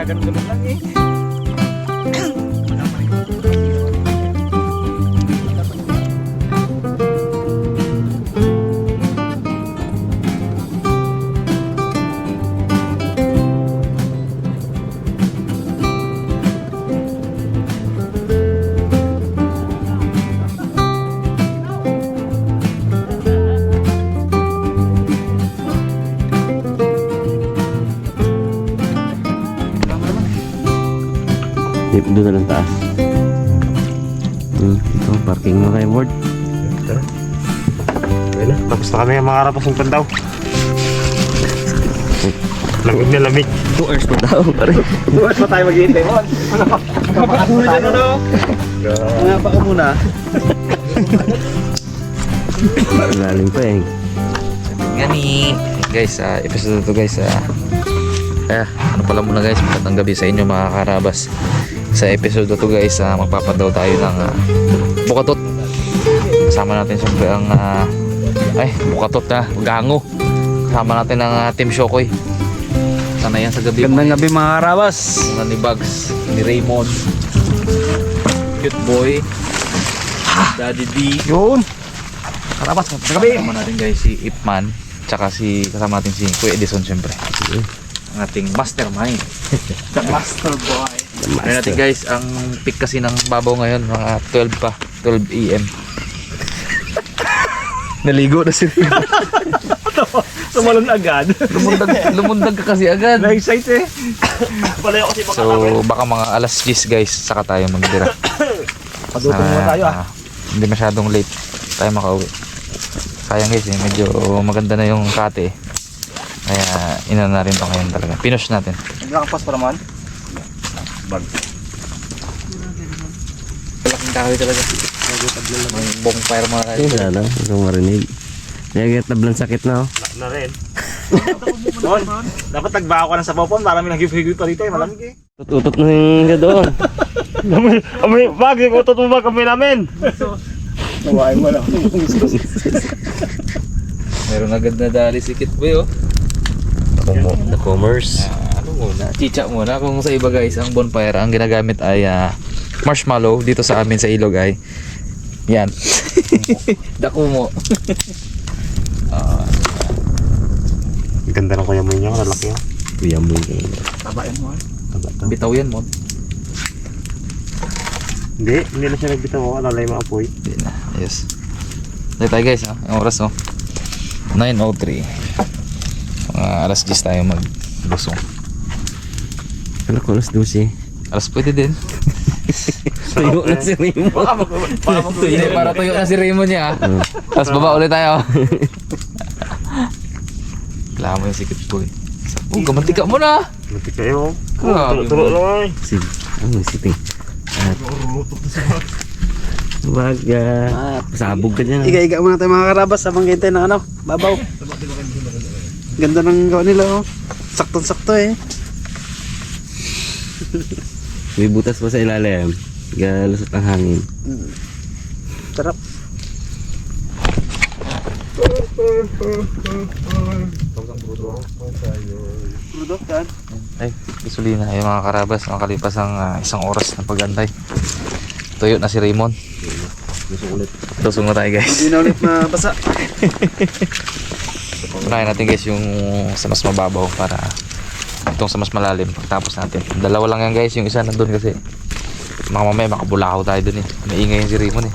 Nagaganon-ganon lang eh. Doon na lang taas. Ito, parking na kayo, Ward. Tara. Okay na, tapos na kami ang mga harapas ng pandaw. Lamig na lamig. 2 hours pa daw, pare. 2 hours pa tayo mag-iintay mo. Kapakasunod tayo. Nga pa ka muna. Lalim pa eh. Gani guys, episode to guys. Ano pala muna guys, magandang gabi sa inyo mga karabas. Sa episode to guys, magpapandaw tayo ng bukatot. Kasama natin siyempre ang bukatot na gango. Kasama natin ang Team Shokoy. Sana yan sa gabi. Gandang gabi mga karabas. Ni Bugs, ni Raymond, Cute Boy, Daddy D. Yun. Karabas, gandang gabi. Kasama natin guys si Ipman, tsaka kasama natin si Kuya Edison siyempre. Ang ating mastermind. The master boy. Ayun natin guys, ang peak kasi ng babaw ngayon, mga 12 pa, 12 AM. Naligo na si Raymond. Sumalon agad. Lumundag ka kasi agad. Na-excite eh. Palayo kasi baka So baka mga alas 10 guys, saka tayo magdira. Padutong muna tayo Hindi masyadong late tayo makauwi. Sayang guys medyo maganda na yung kate. Kaya ina na rin to ngayon talaga. Pinush natin. Nakapas pa naman. bag. Malaking kahoy talaga. May bonfire mga kayo. Wala lang, hindi ko marinig. Nagigit na blang sakit na, oh. Na rin. Mon, dapat nagbaho ka ng sabaw po. Marami nag-higit pa dito eh. Malamig eh. Tututot na yung doon. Amoy, bag, utot mo ba kami namin? Nawain mo na. Meron agad na dali si Kit Boy oh. The commerce. Ano muna? Chicha muna. Kung sa iba guys, ang bonfire, ang ginagamit ay marshmallow. Dito sa amin sa ilog ay yan. Dakumo. Ganda ng kuya mo niya, lalaki yan. Kuya mo yun. Tabain mo Bitaw yan mo. Hindi na siya nagbitaw ako, alalay maapoy. Hindi na. Yes. Dito tayo guys, ang oras 9:03. Mga alas 10 tayo maglusong. Ano ko, alas 12. Alas pwede din. Tuyo na si Raymond. Hindi, para tuyo na si Raymond niya. Tapos baba ulit tayo. Kailangan mo yung sikit boy. Oh, gamantika mo na. Matik kayo. Grabe Tulo lang ay. Sige. Ano, sige. Baga. Pasabog ka dyan. Iga-iga muna tayo mga karabas habang hintay ng babaw. Ganda ng gawa nila oh. Saktong-sakto eh. May butas pa sa ilalim. Galusot ang hangin. Sarap. Rudok yan. Ay, isulina yung mga karabas. Makalipas ang isang oras ng pag-antay. Tuyo na si Raymond. Lusong na tayo guys. Hindi na ulit mabasa. Unahin natin guys yung sa mas mababaw para itong sa mas malalim pagtapos natin. Dalawa lang yan guys, yung isa nandun kasi mamaya makabulahaw tayo dun eh. Maingay yung si Raymond eh.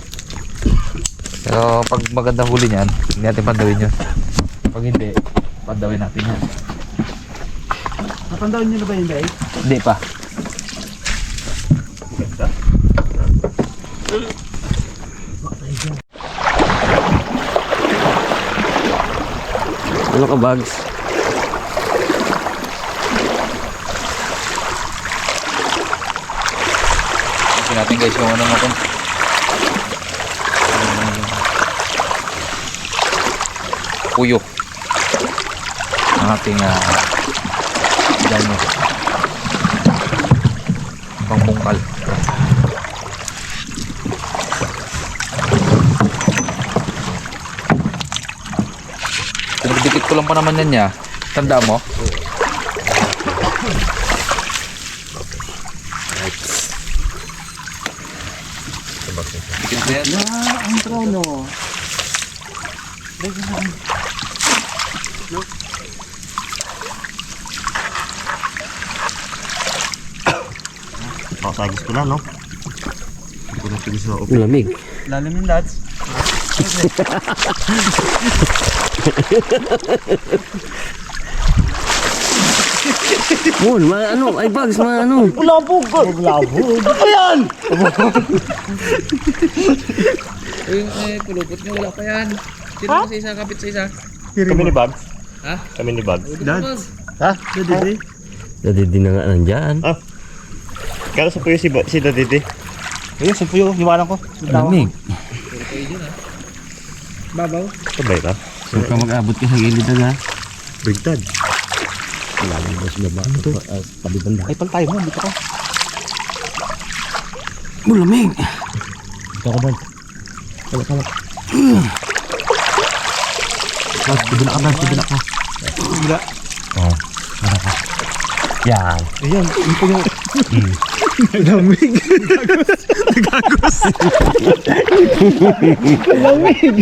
Pero pag magandang huli niyan, hindi natin pandawin yun. Pag hindi, pandawin natin yan. Napandawin nyo na ba yun guys? Hindi pa. Ano ka, Bags? Kasi natin guys yung ano natin. Puyo. Ang ating damo. Pangbungkal. Pinagdikit ko lang pa naman yan niya. Tanda mo? ang trono. Pakasagis ko na, no? Hindi ko na pili sa upo. Lamig. Lalim yung dads. Mon, ano? Ay, bags, ano? Labog! Labog! Ano yan? Pulupot nyo, wala pa yan. Sino mo sa isa, kapit sa isa? Kami ni Bugs. Ha? Kami ni Bugs. Dads. Ha? Dede. Nadidi na nga nandyan. Kala sa puyo si Dadidi. Ayun, sa puyo. Hiwanan ko. Lamig. Babaw. Ito ba ito? Huwag ka mag-abot ka sa gilid na. Bigtad. Lamig ba sila ba? Ito. Pabibanda. Ay, pal tayo mo. Dito ka. Lamig. Dito ka, Bal. Kala. Bal, tibila ka, Bal. Tibila ka. Tibila. Oo. Para ka. Yan. Ayan. Ito yung... Lamig. Nagagos. Lamig.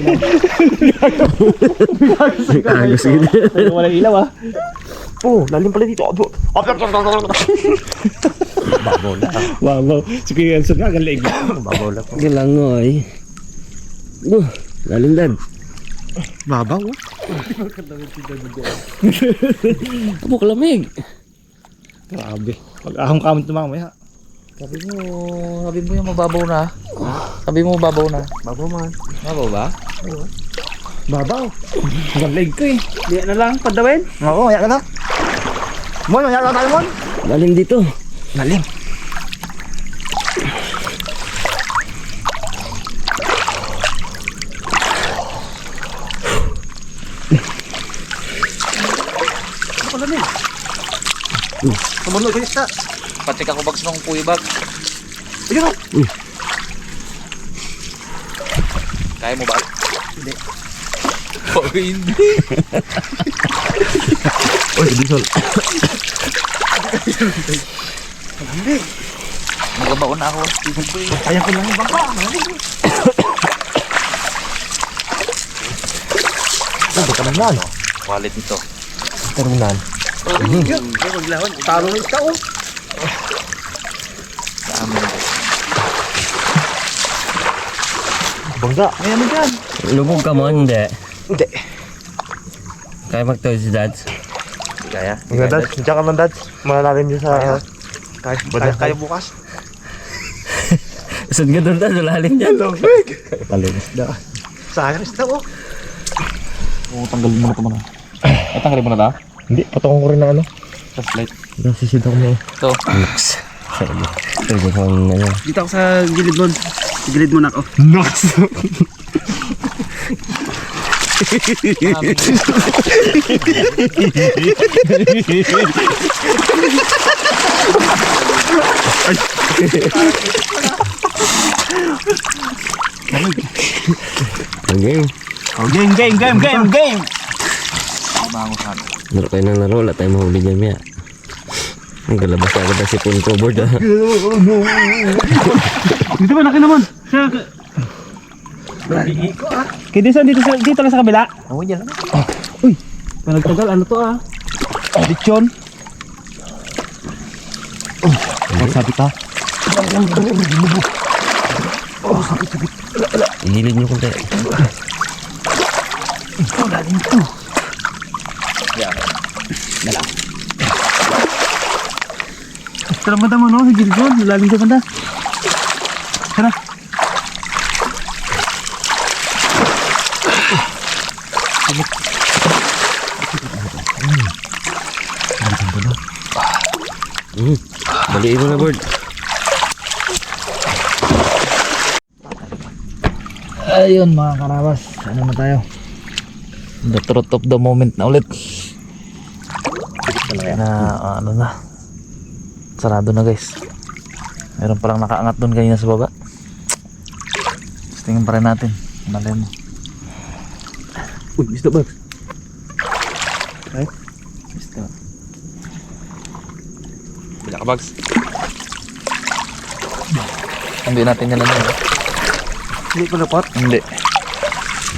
Agos gila. Wala ilaw, ah. Oh, lalim pala dito. Babaw na. Babaw. Si Kuya Elson nga, galing. Babaw na po. Gilangoy. Lalim dad. Babaw. Abo kalamig. Grabe. Pag-ahong kamot na mamaya. Sabi mo yung mababaw na. Sabi mo mababaw na. Babaw man. Mababaw ba? Babaw. Galing ko eh. Di na lang, padawin. Oo, yan ka na. Mon, yan ka tayo, Mon. Lalim dito. Lalim. Sumunod ko isa. Patik ako bags ng puyo bag. Ayun, oh. Kaya mo ba? Hindi. Oh, hindi. Oy, Diesel. Nagabaon na ako. Kaya ko lang yung bangka. Sabi ka naman. Wallet nito. Terminal. Talo na ikaw. Dami. Bangga. Ayan mo dyan. Lubog ka mo, hindi. Hindi. Kaya magtawid si dads. Kaya. Mga dads, diyan ka man dads. Malalim dyan sa... Kaya bukas. Saan ka doon dads? Lalim dyan. Palinis na. Sayang isda oh. Oo, tanggalin mo na ito muna. Ay, tanggalin mo na ito? Hindi, patokong ko rin na ano. Flashlight. Nasisid ako mo. Ito. Nox. Sabi ko ano. Dito ako sa gilid mo. Sa gilid mo na ako. Nox! Okay. Oh, game! Mangusan. Laro kayo ng laro. Wala tayong mahuli dyan maya. Ang galabas na agad ang sipon ko board ah. Dito ba laki naman? Sa... Kaya dito lang sa kabila. Oo, yan lang. Uy, panagtagal, ano to ah? Lechon. Sabi ka? Ihilid nyo kunti. Tara banda mo no, sa gilid mo. Lalim sa banda. Tara. Baliin mo na board. Ayun mga karabas. Ano na tayo? The truth of the moment na ulit. Na ano na. Sarado na guys. Meron palang nakaangat doon kanina sa baba. Tingnan pa rin natin. Malay mo. Uy, isda ba? Basta. Bila ka bags. Hindi natin yan lang yun. Hindi pa dapat. Hindi.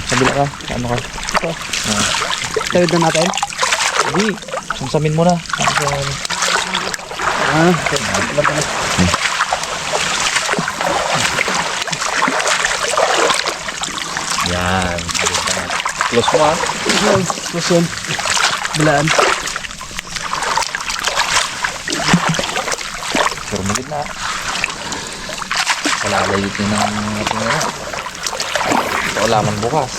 Kabila ka. Ano ka? Tawid na natin. Hindi. Sumsamin mo na. Ah, Yan. Close mo ah. close yun. Bilaan. Pero may gitna. Palalayot niya ng ating ano. Ito alaman bukas.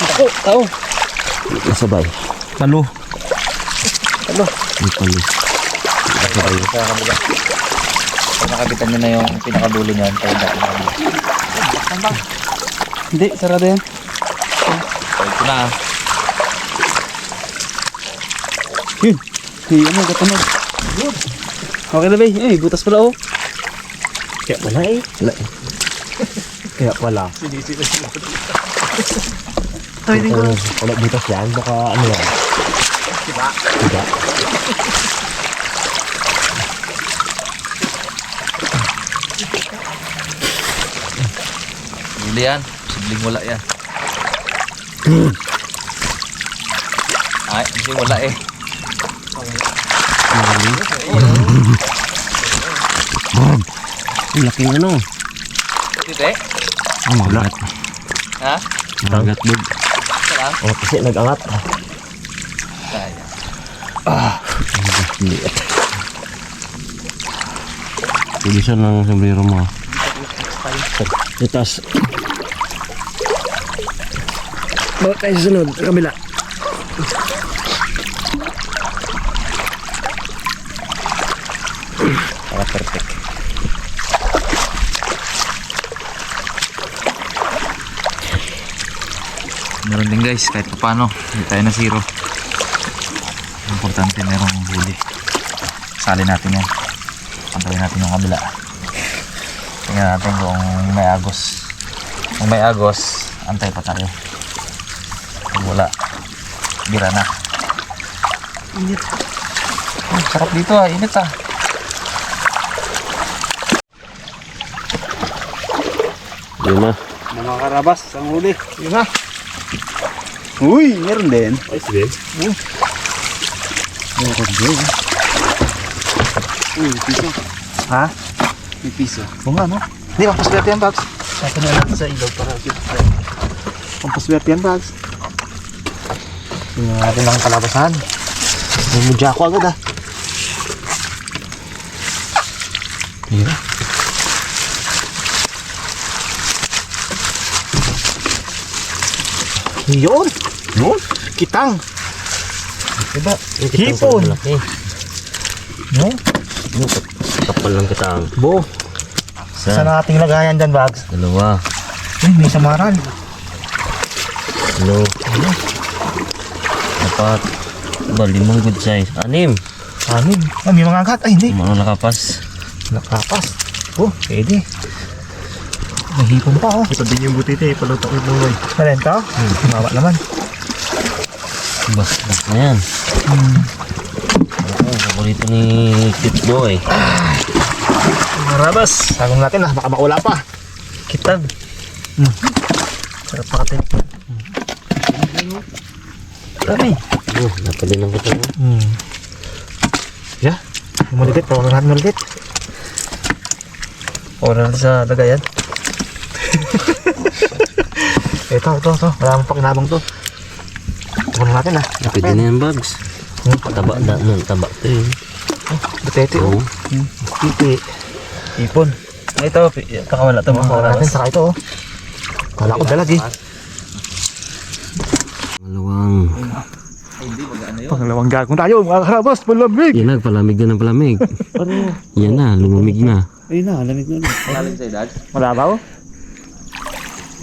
Ako, tao. Nasabay. Palo. May palo. Nasabay. Sa kabila. Kung nakabitan nyo na yung pinakadulo niyan, tayo natin na kabila. Hindi, sarado yan. So, ito na ah. Yun. Hey, ano, gatunog. Okay na ba? Eh, butas pala oh. Kaya pala eh. Wala eh. Kaya pala. Tawid din ko. Wala butas yan. Baka ano yan. Diba? Huli yan. Posibleng wala yan. Ay, hindi wala eh. Bob! Ang laking ano. Hindi. Ah, magat. Ha? Magat, Bob. Ito lang. Oh, kasi nag-angat. Sayang. Liit. Tulisan ng sombrero mo. Itas. Bawa tayo sa sunod. Sa kabila. Para perfect. Meron din guys, kahit pa paano, hindi tayo na zero. Importante merong huli. Sali natin yan. Pantayin natin yung kabila. Tingnan natin kung may agos. Kung may agos, antay pa tayo. Kung wala, bira na. Init. Sarap dito ah, init ah. Yun na. Mga karabas, ang huli. Yun na. Uy, meron din. Ay, sige. Meron din. Uy, may piso. Ha? May piso. Oo nga, no? Hindi, pampaswerte yan, Bags. Sato na natin sa ilaw para Pampaswerte yan, Bags. Tingnan natin ang kalabasan. May mudya ako agad, ah. Iya. Yun! Yun! Kitang! Diba? Yung kitang Hipon. sa malaki. No? Yung kapal lang kitang. Bo, Isa. saan ating lagayan dyan, Bags? Dalawa. Uy, may samaran. Ano? Apat. Ba, 5 good size. 6. Anim. Ah, may mga agat. Ay, hindi. Ano nakapas? Nakapas. Oh, pwede. May hipon pa, oh. Ito din yung butite, palutok yung buhay. Meron ka? Mawa naman. Ba, na yan. Oo, paborito ni Cute Boy. Marabas. Sagong natin, ah. Baka maula pa. Kitang. Sarap pa katin. Dami. Oh, napalin ang kitang. Yeah. Maligit. Tawagan natin maligit. Oras sa lagayan. Ito. Wala mong pakinabang to. Tawagan natin, ah. Pwede na yan, Bugs. Taba na, taba to yun. Butete, oh. Oo. Pipi. Ipon. Ito, kakawala ito mga Tawagan natin, karabas. saka ito, oh. Kala ko dalag, eh. Malawang. Pangalawang gagong tayo, mga karabas. Malamig. Yan na, palamig na ng palamig. Yan na, lumamig na. Ayun na, lamig na. Malalim sa edad. Malabaw?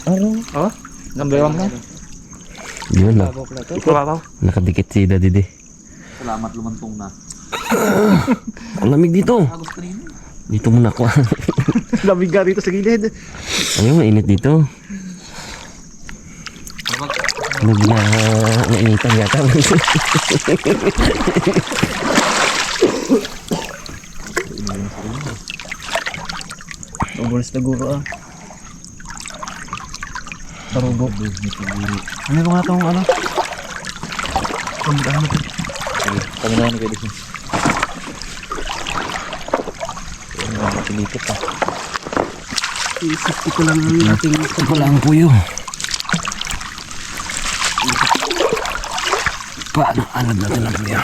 Ano? Oh? Gambewang na. Yun na, Malabaw. nakadikit si Daddy D. Salamat lumantong na. Ang lamig dito. Agos kanina. Dito muna ako. Lamig nga rito sa gilid. Ayun, mainit dito. Nainitan yata. Ubulis na guro ah. Tarugo. Ano ba nga itong ano? Pagdaan natin. Kami na yan kayo dito. Pilipit pa. Isip ko lang ang ating Ito lang puyo. Paano alad natin ang puyo?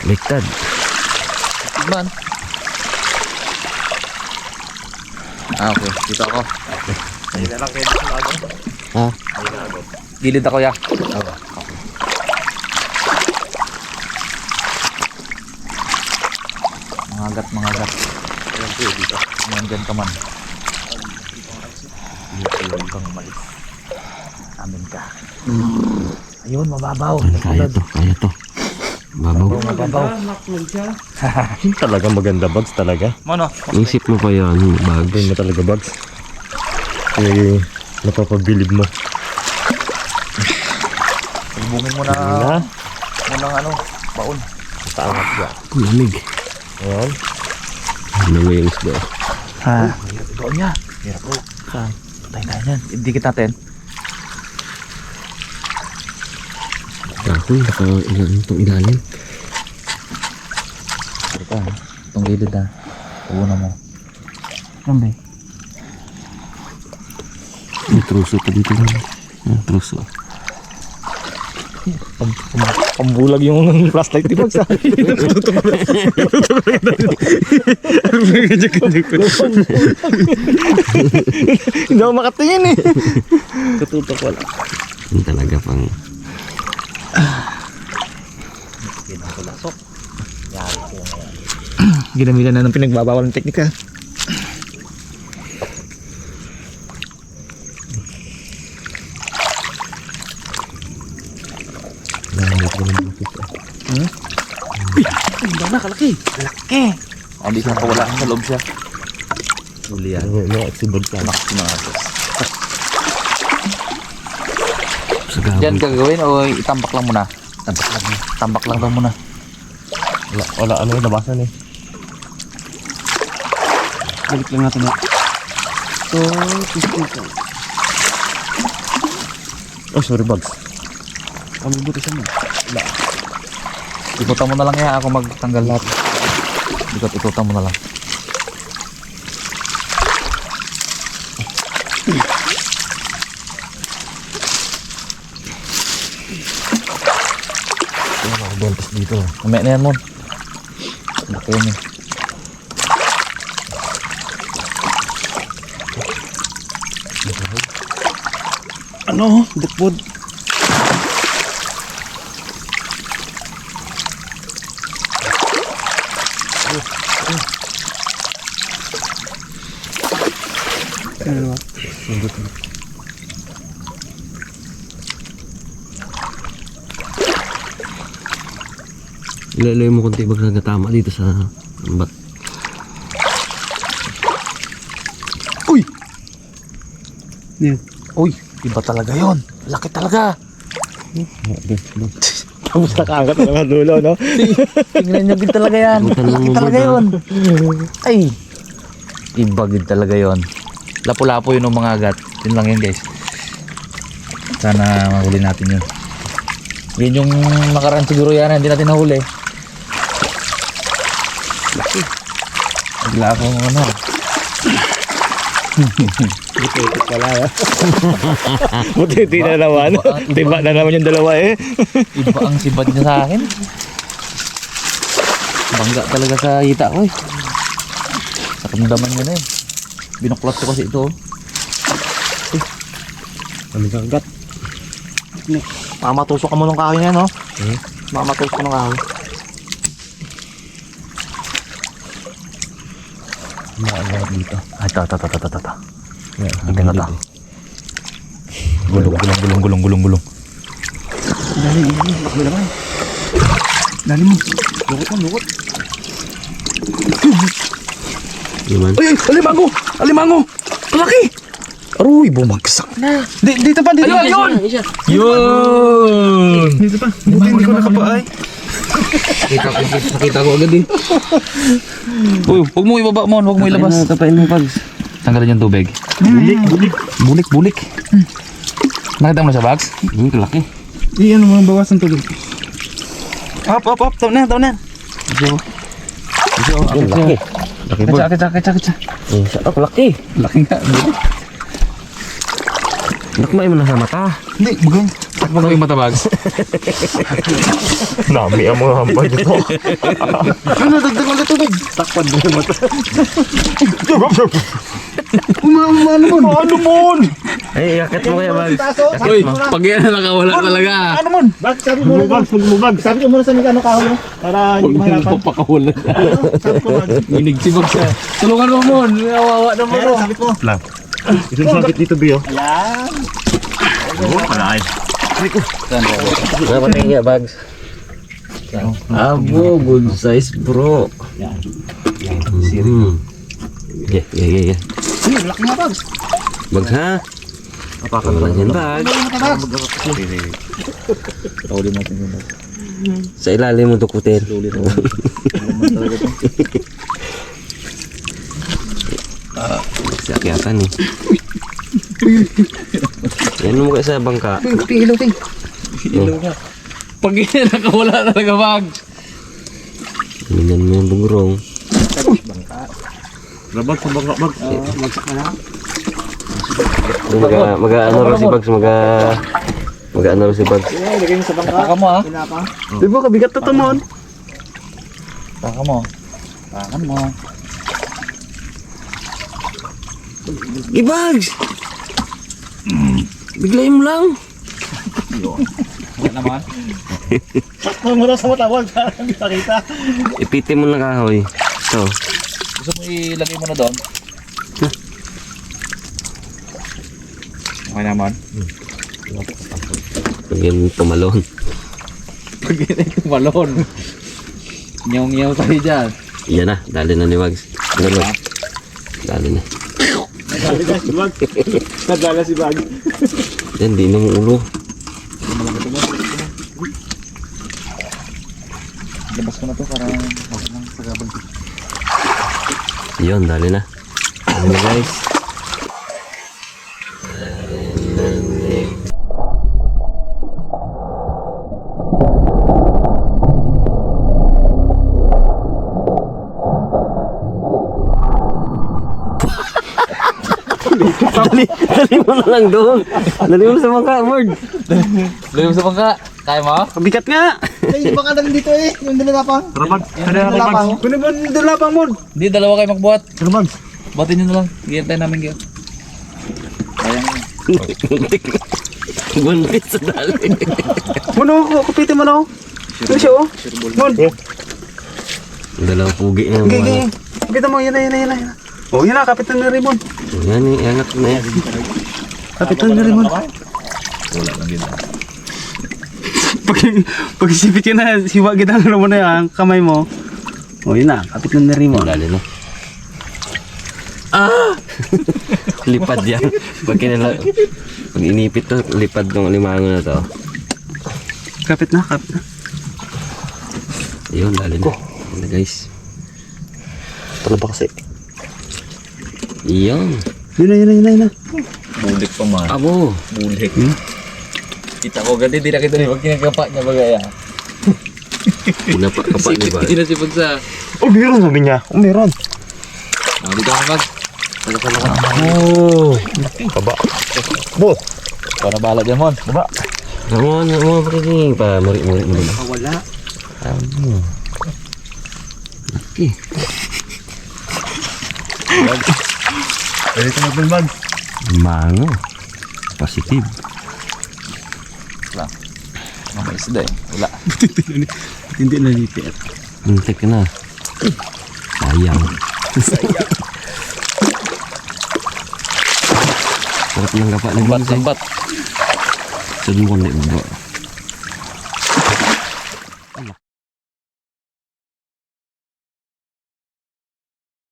Baliktad. Man. Okay. Dito ako. Ayun na lang kayo sa lago. Ha? Gilid ako ya. Mga agat. Ayan po dito. Nandyan ka man. Ayun kang umalis. Amin ka. Ayun, mababaw. Kaya to. Babaw. Mababaw. Talaga maganda bags talaga. Mono. Isip mo pa yan, bag. Gawin mo talaga bags. Eh, napapabilib mo. Bungin mo na. Munang ano, baon. Taangat ka. Lamig. Ayan. Nangoy yung isda. Ha? Baon niya. Hirap po. Patay na yan. Dikit natin. Dahon, baka itong ilalim. Ito ha. Itong gilid ha. Uuna mo. Rambe. May truso pa dito. Truso. Pambulag yung flashlight di bags. Hindi ako makatingin eh. Tututok wala. Yung talaga pang... Ginamitan na ng pinagbabawal ng teknika. Hindi siya kawala sa loob siya. Huli yan. Sibod ka. Sa gabon. Diyan gagawin o itambak lang muna? Tambak lang daw muna. Wala ano yung labasan eh. Balik lang natin na. So, pisito. Oh, sorry bags. Mabuti siya mo. Ikutan mo na lang yan. Ako magtanggal lahat. Ikutan mo na lang. Bentas dito. Mamaya na yan mo. Bakit yun eh. Ano? Dukbod. Ano ba? Ilaloy mo konti bag nagatama dito sa bat. Uy! Yan. Uy, iba talaga yon. Laki talaga. Tapos nakaangat na naman dulo, no? Tingnan nyo din talaga yan. Butan lang Laki mo talaga ba? yon. Ay. Iba din talaga yon. Lapo-lapo yun ng mga agat. Yun lang yun guys. Sana mahuli natin yun. Yan yung nakaraan siguro yan. Hindi natin nahuli. Bigla akong ano. Buti pala. Buti hindi na naman. Tiba na naman yung dalawa eh. Iba ang sibad niya sa akin. Bangga talaga sa hita ko eh. Sa kamdaman niya na eh. Binuklat ko kasi ito. Ano kang gat? Mamatusok ka mo ng kahoy niya, no? Mamatusok ka ng kahoy. Ano dito? Ay, ito. Ito na to. Gulong. Dali, bakit naman? Dali mo. Lukot. Naman. Ay, alimango! Alimango! Malaki! Aroy, bumagsak na. Dito pa, dito. Ayun! Yun! Dito pa. Buti hindi ko nakapaay. Nakita ko agad eh. Uy, huwag mo ibaba mo, huwag mo ilabas. Tapain mo, Bags. Tanggalin yung tubig. Bulik. Nakita mo na sa box? Laki. Iyan mo, bawasan tuloy. Up. Taw na. Laki. Laki, Bord. Akit. Laki. Laki nga. Nakmay mo na sa mata. Hindi, bugay. Takbo ko yung mata bags. Nami ang mga hambal dito. Ano, dagdag ulit tubig. Takpan mo yung mata. Ano mon? Ay, yakit mo kaya, Bags. Uy, pag yan nakawala talaga. Ano mon? Bag, sabi mo muna. Bag, sabi ko muna sa mga ano kaho mo. Para hindi mahirapan. Papakawalan. Sabi ko bag. Minig si bags. Tulungan mo mo. Nawawa naman Pero, sabi ko. Lang. Isang sakit dito, Bio. Ayan. Oo, malay. Napatay niya, Bags. Abo, good size, bro. Yan. Yeah. Sige, laki nga bags. Bags, ha? Apakan mo lang yan, Bags. Tawalin natin yung bag. Sa ilalim mo dukutin. Si akyatan eh. Yan mo kayo sa bangka. Ilaw, ting. Pag yan nakawala talaga bags. Tingnan mo yung bungrong. Labag sa bangka, bag. Magsak na na. Mag-ano rin si Bags, mag-ano rin si Bags. Lagay mo sa bangka. Taka mo ha. Pinapa. Di ba, kabigat na tamon. Taka mo. Takan mo. Bags! Biglayin mo lang. Wala naman. Sakto mo na sa matawag para hindi makita. Ipitin mo ng kahoy. Ito. Gusto mo ilagay mo na doon? Okay naman. Pagyan tumalon. Pag yan ay tumalon. Nyaw-nyaw tayo dyan. Yan na, dali na ni Bags. Ano ba? Dali na. Nadala si bag. Nadala si bag. Yan, di na mo ulo. Labas ko na to para mag pagabag. Yun, dali na. Dali na, guys. Dali mo na lang doon. Dali mo sa bangka, Word. Lagay mo sa bangka. Kaya mo? Kabigat nga. Ay, baka na dito eh. Yung dalapang. Rabag. Dalapang. Kunin mo yung dalapang mo. Hindi, dalawa kayo magbuhat. Rabag. Buhatin nyo na lang. Hihintay namin kayo. Kaya mo. Buntis sa dali. Mano, kupitin mo na ako. Ano siya, oh? Mon. Dalawang pugi na. Gigi. Kupitin mo, yan na. Oh, yan na, kapitan na rin, Mon. Yan, iangat na yan. Kapitan na rin, Mon. Wala lang din. Pag isipit ka na, siwa kita na naman na yung kamay mo. Oh, yun na, kapitan na rin, Mon. Dali na. Lipad yan. Pag inipit to, lipad ng limango na to. Kapit na. Ayun, dali na. Dali na, guys. Ito na ba kasi? Iyon. Yun na. Bulik pa man. Abo. Bulik. Kita ko ganti, di na kita rin. Pag kinagkapa niya bagaya. Pinapakapa ni ba? Hindi na sipag sa... Oh, meron sabi niya. Oh, meron. Dito ka mag. Oh. Baba. Bo. Para bala dyan mon. Baba. Naman, pakiking pa. Muri. Nakawala. Abo. Laki. Pwede ito magbag. Mango. Positive. Mga isda eh. Wala. Hindi na lipit. Muntik na. Sayang. Sarap ng gapa ni Bags. Lambat. Sudmo na iba.